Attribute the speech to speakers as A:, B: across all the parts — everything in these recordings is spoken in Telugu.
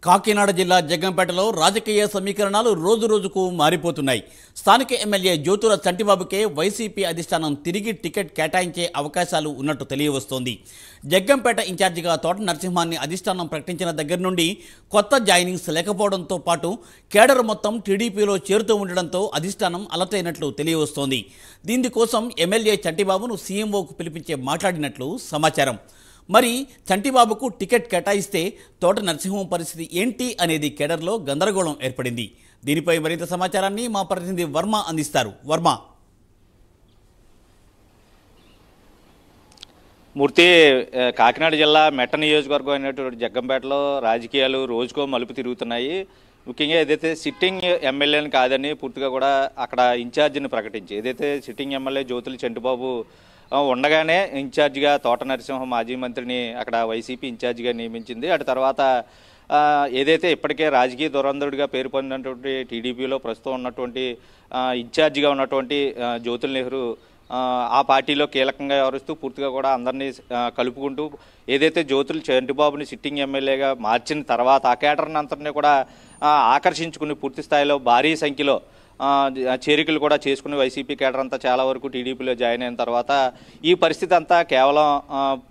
A: కాకినాడ జిల్లా జగ్గంపేటలో రాజకీయ సమీకరణాలు రోజురోజుకు మారిపోతున్నాయి. స్థానిక ఎమ్మెల్యే జ్యోతుల చంటిబాబుకే వైసీపీ అధిష్టానం తిరిగి టికెట్ కేటాయించే అవకాశాలు ఉన్నట్టు తెలియవస్తోంది. జగ్గంపేట ఇన్ఛార్జిగా తోట నరసింహాన్ని అధిష్టానం ప్రకటించిన దగ్గర నుండి కొత్త జాయినింగ్స్ లేకపోవడంతో పాటు కేడర్ మొత్తం టీడీపీలో చేరుతూ ఉండడంతో అధిష్టానం అలర్ట్ అయినట్లు తెలియవస్తోంది. దీనికోసం ఎమ్మెల్యే చంటిబాబును సీఎంఓకు పిలిపించే మాట్లాడినట్లు సమాచారం. మరి చంటిబాబుకు టికెట్ కేటాయిస్తే తోట నరసింహం పరిస్థితి ఏంటి అనేది కేడర్లో గందరగోళం ఏర్పడింది. దీనిపై మరింత సమాచారాన్ని మా ప్రతినిధి వర్మ అందిస్తారు. వర్మ.
B: మూర్తి, కాకినాడ జిల్లా మెట్ట నియోజకవర్గం అయినటువంటి జగ్గంపేటలో రాజకీయాలు రోజుకో మలుపు తిరుగుతున్నాయి. ముఖ్యంగా ఏదైతే సిట్టింగ్ ఎమ్మెల్యేని కాదని పూర్తిగా కూడా అక్కడ ఇన్ఛార్జిని ప్రకటించి ఏదైతే సిట్టింగ్ ఎమ్మెల్యే జ్యోతుల చంటిబాబు ఉండగానే ఇన్ఛార్జిగా తోట నరసింహం మాజీ మంత్రిని అక్కడ వైసీపీ ఇన్ఛార్జిగా నియమించింది. అటు తర్వాత ఏదైతే ఇప్పటికే రాజకీయ దురంధరుడిగా పేరు పొందినటువంటి టీడీపీలో ప్రస్తుతం ఉన్నటువంటి ఇన్ఛార్జిగా ఉన్నటువంటి జ్యోతుల నెహ్రూ ఆ పార్టీలో కీలకంగా వ్యవహరిస్తూ పూర్తిగా కూడా అందరినీ కలుపుకుంటూ ఏదైతే జ్యోతుల చంటిబాబుని సిట్టింగ్ ఎమ్మెల్యేగా మార్చిన తర్వాత ఆ కేటర్ని అంతటినీ కూడా ఆకర్షించుకుని పూర్తి స్థాయిలో భారీ సంఖ్యలో చేరికలు కూడా చేసుకుని వైసీపీ కేడర్ అంతా చాలా వరకు టీడీపీలో జాయిన్ అయిన తర్వాత ఈ పరిస్థితి అంతా కేవలం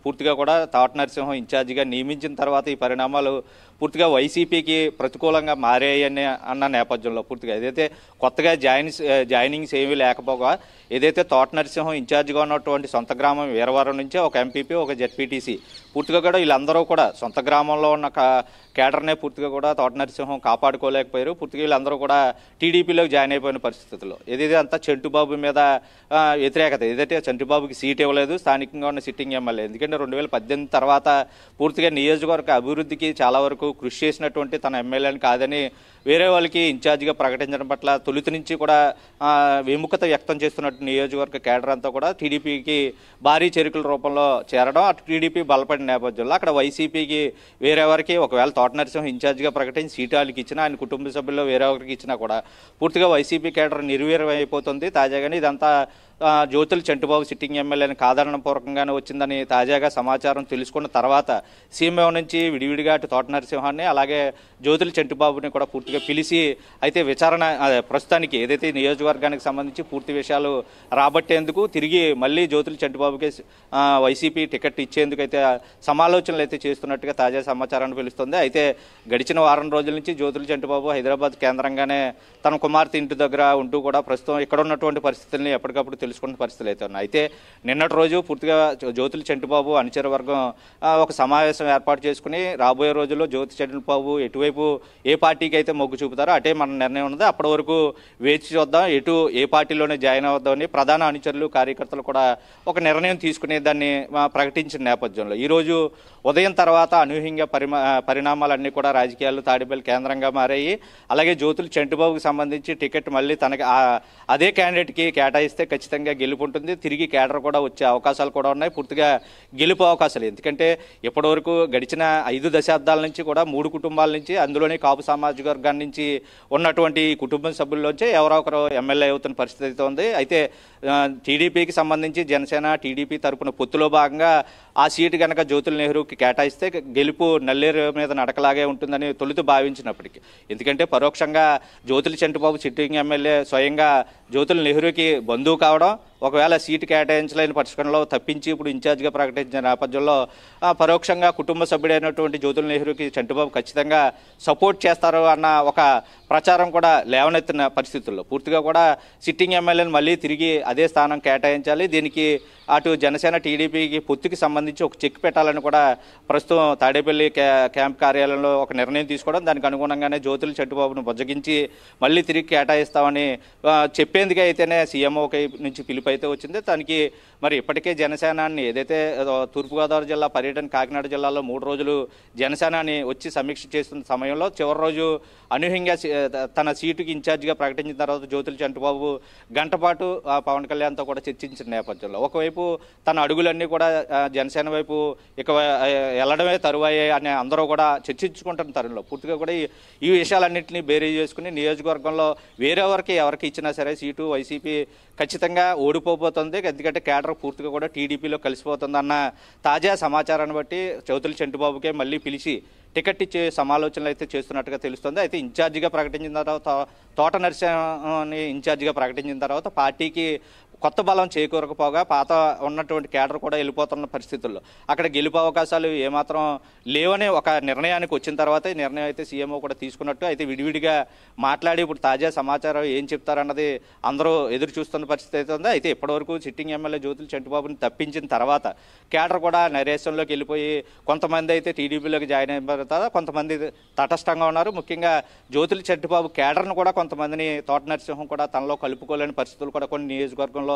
B: పూర్తిగా కూడా తోట నరసింహం ఇన్ఛార్జిగా నియమించిన తర్వాత ఈ పరిణామాలు పూర్తిగా వైసీపీకి ప్రతికూలంగా మారాయని అన్న నేపథ్యంలో పూర్తిగా ఏదైతే కొత్తగా జాయినింగ్స్ ఏమీ లేకపోగా ఏదైతే తోట నరసింహం ఇన్ఛార్జిగా ఉన్నటువంటి సొంత గ్రామం వీరవరం నుంచే ఒక ఎంపీపీ ఒక జెడ్పీటీసీ పూర్తిగా కూడా వీళ్ళందరూ కూడా సొంత గ్రామంలో ఉన్న కేడర్నే పూర్తిగా కూడా తోట నరసింహం కాపాడుకోలేకపోయారు. పూర్తిగా వీళ్ళందరూ కూడా టీడీపీలోకి జాయిన్ అయిపోయిన పరిస్థితుల్లో ఏదైతే అంతా చంటిబాబు మీద వ్యతిరేకత ఏదైతే చంటిబాబుకి సీట్ ఇవ్వలేదు స్థానికంగా ఉన్న సిట్టింగ్ ఎమ్మెల్యే. ఎందుకంటే 2018 తర్వాత పూర్తిగా నియోజకవర్గ అభివృద్ధికి చాలా వరకు కృషి చేసినటువంటి తన ఎమ్మెల్యేని కాదని వేరే వాళ్ళకి ఇన్ఛార్జిగా ప్రకటించడం పట్ల తొలుత నుంచి కూడా విముఖత వ్యక్తం చేస్తున్నట్టు నియోజకవర్గ కేడర్ అంతా కూడా టీడీపీకి భారీ చేరికల రూపంలో చేరడం అటు టీడీపీ బలపడిన నేపథ్యంలో అక్కడ వైసీపీకి వేరే వారికి ఒకవేళ తోట నరసింహం ఇన్ఛార్జిగా ప్రకటించి సీటు వాళ్ళకి ఇచ్చినా ఆయన కుటుంబ సభ్యుల్లో వేరే ఒకరికి ఇచ్చినా కూడా పూర్తిగా వైసీపీ కేడర్ నిర్వీర్యం అయిపోతుంది. తాజాగానే ఇదంతా జ్యోతుల చంటిబాబు సిట్టింగ్ ఎమ్మెల్యేని కాదనడం పూర్వకంగానే వచ్చిందని తాజాగా సమాచారం తెలుసుకున్న తర్వాత సీఎంఓ నుంచి విడివిడిగా అటు తోట నరసింహాన్ని అలాగే జ్యోతుల చంటిబాబుని కూడా పూర్తిగా పిలిచి అయితే విచారణ ప్రస్తుతానికి ఏదైతే నియోజకవర్గానికి సంబంధించి పూర్తి విషయాలు రాబట్టేందుకు తిరిగి మళ్ళీ జ్యోతుల చంటిబాబుకి వైసీపీ టికెట్ ఇచ్చేందుకు అయితే సమాలోచనలు అయితే చేస్తున్నట్టుగా తాజా సమాచారాన్ని పిలుస్తుంది. అయితే గడిచిన వారం రోజుల నుంచి జ్యోతుల చంటిబాబు హైదరాబాద్ కేంద్రంగానే తన కుమార్తె ఇంటి దగ్గర ఉంటూ కూడా ప్రస్తుతం ఇక్కడ ఉన్నటువంటి పరిస్థితుల్ని ఎప్పటికప్పుడు తెలుసుకున్న పరిస్థితులు అయితే ఉన్నాయి. అయితే నిన్నటి రోజు పూర్తిగా జ్యోతుల చంటిబాబు అనుచర వర్గం ఒక సమావేశం ఏర్పాటు చేసుకుని రాబోయే రోజుల్లో జ్యోతి చంటిబాబు ఎటువైపు ఏ పార్టీకి అయితే మొగ్గు చూపుతారో అటే మన నిర్ణయం ఉన్నది. అప్పటి వరకు వేచి చూద్దాం, ఎటు ఏ పార్టీలోనే జాయిన్ అవుద్దామని ప్రధాన అనుచరులు కార్యకర్తలు కూడా ఒక నిర్ణయం తీసుకునే దాన్ని ప్రకటించిన నేపథ్యంలో ఈరోజు ఉదయం తర్వాత అనూహ్యంగా పరిణామాలన్నీ కూడా రాజకీయాలు తాడేపల్లి కేంద్రంగా మారాయి. అలాగే జ్యోతుల చంటిబాబుకి సంబంధించి టికెట్ మళ్ళీ తనకి అదే క్యాండిడేట్కి కేటాయిస్తే ఖచ్చితంగా గెలుపు ఉంటుంది. తిరిగి కేడర్ కూడా వచ్చే అవకాశాలు కూడా ఉన్నాయి. పూర్తిగా గెలుపు అవకాశాలు ఎందుకంటే ఇప్పటివరకు గడిచిన 5 దశాబ్దాల నుంచి కూడా 3 కుటుంబాల నుంచి అందులోనే కాపు సామాజిక వర్గాన్ని నుంచి ఉన్నటువంటి కుటుంబ సభ్యుల్లోంచి ఎవరో ఒకరు ఎమ్మెల్యే అవుతున్న పరిస్థితి అయితే ఉంది. అయితే టీడీపీకి సంబంధించి జనసేన టీడీపీ తరపున పొత్తులో భాగంగా ఆ సీటు కనుక జ్యోతుల నెహ్రూకి కేటాయిస్తే గెలుపు నల్లేరు మీద నడకలాగే ఉంటుందని తొలుత భావించినప్పటికీ ఎందుకంటే పరోక్షంగా జ్యోతుల చంటిబాబు సిట్టింగ్ ఎమ్మెల్యే స్వయంగా జ్యోతుల నెహ్రూకి బంధువు కావడం ఒకవేళ సీటు కేటాయించలేని పరిస్థితుల్లో తప్పించి ఇప్పుడు ఇన్ఛార్జిగా ప్రకటించిన నేపథ్యంలో పరోక్షంగా కుటుంబ సభ్యుడైనటువంటి జ్యోతుల నెహ్రూకి చంటిబాబు ఖచ్చితంగా సపోర్ట్ చేస్తారు అన్న ఒక ప్రచారం కూడా లేవనెత్తిన పరిస్థితుల్లో పూర్తిగా కూడా సిట్టింగ్ ఎమ్మెల్యేని మళ్ళీ తిరిగి అదే స్థానం కేటాయించాలి. దీనికి అటు జనసేన టీడీపీకి పొత్తుకి సంబంధించి ఒక చెక్ పెట్టాలని కూడా ప్రస్తుతం తాడేపల్లి క్యాంప్ కార్యాలయంలో ఒక నిర్ణయం తీసుకోవడం దానికి అనుగుణంగానే జ్యోతుల చంటిబాబును బుజ్జగించి మళ్ళీ తిరిగి కేటాయిస్తామని చెప్పేందుకే అయితేనే సీఎంఓ నుంచి పిలుపు అయితే వచ్చింది. దానికి మరి ఇప్పటికే జనసేనాన్ని ఏదైతే తూర్పుగోదావరి జిల్లా పర్యటన కాకినాడ జిల్లాలో 3 రోజులు జనసేనాని వచ్చి సమీక్ష చేస్తున్న సమయంలో చివరి రోజు అనూహ్యంగా తన సీటుకి ఇన్ఛార్జిగా ప్రకటించిన తర్వాత జ్యోతుల చంటిబాబు గంట పాటు పవన్ కళ్యాణ్తో కూడా చర్చించిన నేపథ్యంలో ఒకవైపు తన అడుగులన్నీ కూడా జనసేన వైపు ఇక వెళ్ళడమే తరువాయే అని అందరూ కూడా చర్చించుకుంటున్న తరుణంలో పూర్తిగా కూడా ఈ విషయాలన్నింటినీ బేరీ చేసుకుని నియోజకవర్గంలో వేరే ఎవరికి ఇచ్చినా సరే సీటు వైసీపీ ఖచ్చితంగా కోల్పోబోతుంది, ఎందుకంటే కేడర్ పూర్తిగా కూడా టీడీపీలో కలిసిపోతుంది అన్న తాజా సమాచారాన్ని బట్టి జ్యోతుల చంటిబాబుకే మళ్ళీ పిలిచి టికెట్ ఇచ్చే సమాలోచనలు అయితే చేస్తున్నట్టుగా తెలుస్తుంది. అయితే ఇన్ఛార్జిగా ప్రకటించిన తర్వాత తోట నరసింహని ఇన్ఛార్జిగా ప్రకటించిన తర్వాత పార్టీకి కొత్త బలం చేకూరకపోగా పాత ఉన్నటువంటి కేడర్ కూడా వెళ్ళిపోతున్న పరిస్థితుల్లో అక్కడ గెలుపు అవకాశాలు ఏమాత్రం లేవనే ఒక నిర్ణయానికి వచ్చిన తర్వాత ఈ నిర్ణయం అయితే సీఎంఓ కూడా తీసుకున్నట్టు అయితే విడివిడిగా మాట్లాడి ఇప్పుడు తాజా సమాచారం ఏం చెప్తారన్నది అందరూ ఎదురు చూస్తున్న పరిస్థితి అయితే ఉంది. అయితే ఇప్పటివరకు సిట్టింగ్ ఎమ్మెల్యే జ్యోతుల చంటిబాబుని తప్పించిన తర్వాత కేడర్ కూడా నైరాశ్యంలోకి వెళ్ళిపోయి కొంతమంది అయితే టీడీపీలోకి జాయిన్ అయిన తర్వాత కొంతమంది తటస్థంగా ఉన్నారు. ముఖ్యంగా జ్యోతుల చంటిబాబు కేడర్ను కూడా కొంతమందిని తోట నరసింహం కూడా తనలో కలుపుకోలేని పరిస్థితులు కూడా కొన్ని నియోజకవర్గంలో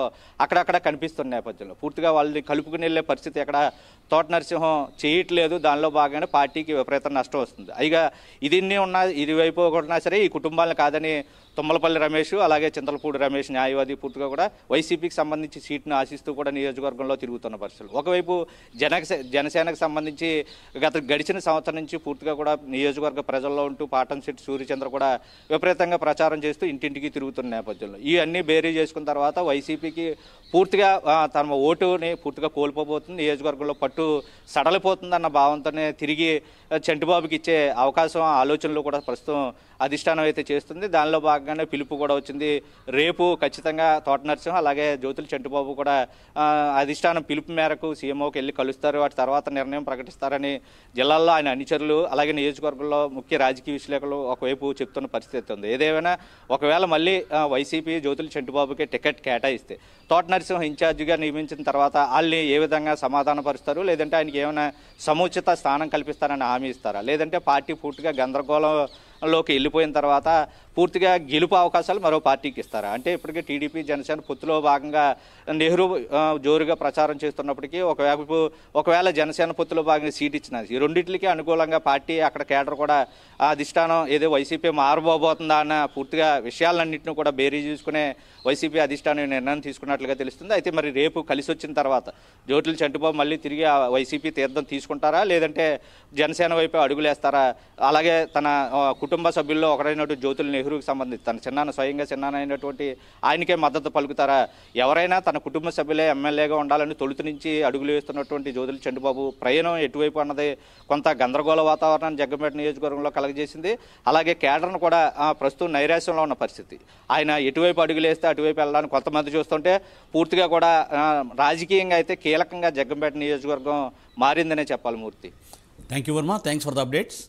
B: అక్కడక్కడ కనిపిస్తున్న నేపథ్యంలో పూర్తిగా వాళ్ళని కలుపుకుని వెళ్ళే పరిస్థితి ఎక్కడ తోట నరసింహం చేయట్లేదు. దానిలో భాగంగానే పార్టీకి విపరీత నష్టం వస్తుంది. అయిగా ఇదిన్ని ఉన్నా ఇరువైపు ఉన్నా సరే ఈ కుటుంబాలను కాదని తుమ్మలపల్లి రమేష్ అలాగే చింతలపూడి రమేష్ న్యాయవాది పూర్తిగా కూడా వైసీపీకి సంబంధించి సీట్ను ఆశిస్తూ కూడా నియోజకవర్గంలో తిరుగుతున్న పరిస్థితులు. ఒకవైపు జనసేనకు సంబంధించి గడిచిన సంవత్సరం నుంచి పూర్తిగా కూడా నియోజకవర్గ ప్రజల్లో ఉంటూ పాటంశెట్టి సూర్యచంద్ర కూడా విపరీతంగా ప్రచారం చేస్తూ ఇంటింటికి తిరుగుతున్న నేపథ్యంలో ఈ అన్ని బేరీ చేసుకున్న తర్వాత వైసీపీకి పూర్తిగా తమ ఓటుని పూర్తిగా కోల్పోబోతుంది, నియోజకవర్గంలో పట్టు సడలిపోతుందన్న భావంతోనే తిరిగి చంటిబాబుకి ఇచ్చే అవకాశం ఆలోచనలు కూడా ప్రస్తుతం అధిష్టానం అయితే చేస్తుంది. దానిలో భాగంగానే పిలుపు కూడా వచ్చింది. రేపు ఖచ్చితంగా తోట నరసింహం అలాగే జ్యోతుల చంటిబాబు కూడా అధిష్టానం పిలుపు మేరకు సీఎంఓకి వెళ్ళి కలుస్తారు, వాటి తర్వాత నిర్ణయం ప్రకటిస్తారని జిల్లాల్లో ఆయన అనుచరులు అలాగే నియోజకవర్గంలో ముఖ్య రాజకీయ విశ్లేషకులు ఒకవైపు చెప్తున్న పరిస్థితి ఉంది. ఏదేమైనా ఒకవేళ మళ్ళీ వైసీపీ జ్యోతుల చంటిబాబుకి టికెట్ కేటాయిస్తే తోట నరసింహం ఇన్ఛార్జిగా నియమించిన తర్వాత వాళ్ళని ఏ విధంగా సమాధానపరుస్తారు, లేదంటే ఆయనకి ఏమైనా సముచిత స్థానం కల్పిస్తారని హామీ ఇస్తారా, లేదంటే పార్టీ పూర్తిగా గందరగోళంలోకి వెళ్ళిపోయిన తర్వాత పూర్తిగా గెలుపు అవకాశాలు మరో పార్టీకి ఇస్తారా? అంటే ఇప్పటికే టీడీపీ జనసేన పొత్తులో భాగంగా నెహ్రూ జోరుగా ప్రచారం చేస్తున్నప్పటికీ ఒకవేళ జనసేన పొత్తులో భాగంగా సీట్ ఇచ్చిన ఈ రెండింటికి అనుకూలంగా పార్టీ అక్కడ కేడర్ కూడా అధిష్టానం ఏదో వైసీపీ మారబోబోతుందా అన్న పూర్తిగా విషయాలన్నింటినీ కూడా బేరీ చూసుకునే వైసీపీ అధిష్టానం నిర్ణయం తీసుకున్నట్లుగా తెలుస్తుంది. అయితే మరి రేపు కలిసి వచ్చిన తర్వాత జ్యోతుల చంటిబాబు మళ్ళీ తిరిగి వైసీపీ తీర్థం తీసుకుంటారా, లేదంటే జనసేన వైపు అడుగులేస్తారా? అలాగే తన కుటుంబ సభ్యుల్లో ఒకరైనటువంటి జ్యోతుల నెహ్రూకి సంబంధించి తన స్వయంగా చిన్నాన్న అయినటువంటి ఆయనకే మద్దతు పలుకుతారా? ఎవరైనా తన కుటుంబ సభ్యులే ఎమ్మెల్యేగా ఉండాలని తొలుత నుంచి అడుగులు వేస్తున్నటువంటి జ్యోతుల చంటిబాబు ప్రయాణం ఎటువైపు అన్నది కొంత గందరగోళ వాతావరణాన్ని జగ్గంపేట నియోజకవర్గంలో కలగజేసింది. అలాగే కేడర్ను కూడా ప్రస్తుతం నైరాశ్యంలో ఉన్న పరిస్థితి. ఆయన ఎటువైపు అడుగులేస్తే అటువైపు వెళ్ళడానికి కొంతమంది చూస్తుంటే పూర్తిగా కూడా రాజకీయంగా అయితే కీలకంగా జగ్గంపేట నియోజకవర్గం మారిందనే చెప్పాలి. Murthy,
A: thank you Varma, thanks for the updates.